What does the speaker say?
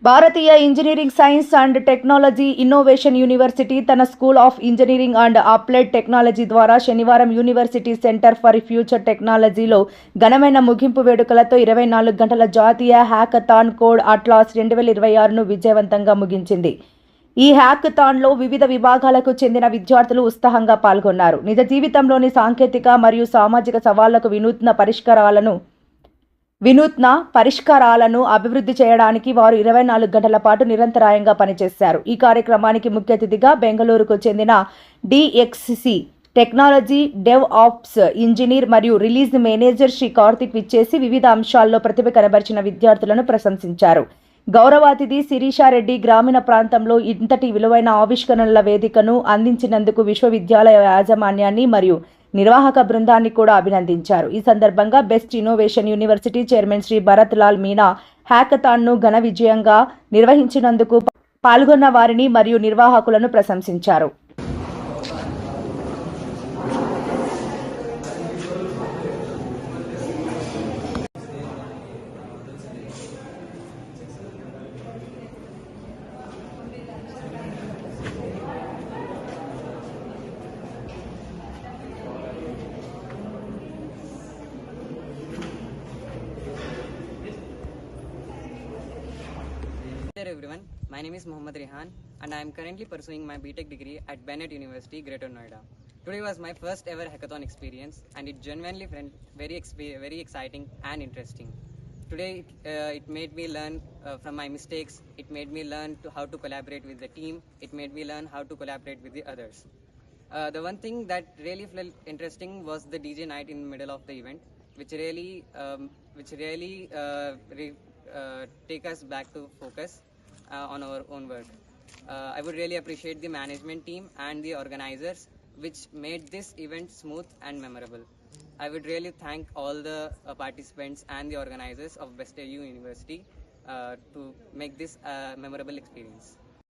Bharatiya engineering science and technology innovation university తన school of engineering and applied technology ద్వారా శనివారం university centre for future టెక్నాలజీలో ఘనమైన ముగింపు వేడుకలతో 24 గంటల జాతీయ హ్యాకథాన్ కోడ్ అట్లాస్ 2026ను విజయవంతంగా ముగించింది. ఈ హ్యాకథాన్లో వివిధ విభాగాలకు చెందిన విద్యార్థులు ఉత్సాహంగా పాల్గొన్నారు. నిజ జీవితంలోని సాంకేతిక మరియు సామాజిక సవాళ్లకు వినూత్న పరిష్కారాలను అభివృద్ధి చేయడానికి వారు 24 గంటల పాటు నిరంతరాయంగా పనిచేశారు. ఈ కార్యక్రమానికి ముఖ్య అతిథిగా బెంగళూరుకు చెందిన డిఎక్స్సి టెక్నాలజీ డెవ్ ఆప్స్ ఇంజనీర్ మరియు రిలీజ్ మేనేజర్ శ్రీ కార్తిక్ విచ్చేసి వివిధ అంశాల్లో ప్రతిభ కనబరిచిన విద్యార్థులను ప్రశంసించారు. గౌరవ అతిథి శిరీషారెడ్డి గ్రామీణ ప్రాంతంలో ఇంతటి విలువైన ఆవిష్కరణల వేదికను అందించినందుకు విశ్వవిద్యాలయ యాజమాన్యాన్ని మరియు నిర్వాహక బృందాన్ని కూడా అభినందించారు. ఈ సందర్భంగా best innovation university chairman Shri Bharat Lal Meena హ్యాకథాన్ను ఘన విజయంగా నిర్వహించినందుకు పాల్గొన్న వారిని మరియు నిర్వాహకులను ప్రశంసించారు. Hello everyone, my name is Mohammad Rehan and I am currently pursuing my BTech degree at Bennett University, Greater Noida. Today was my first ever hackathon experience and it genuinely felt very exciting and interesting. Today it made me learn from my mistakes, it made me learn how to collaborate with the team, it made me learn how to collaborate with the others. The one thing that really felt interesting was the DJ night in the middle of the event, which really take us back to focus on our own work. I would really appreciate the management team and the organizers which made this event smooth and memorable. I would really thank all the participants and the organizers of Best AU University to make this a memorable experience.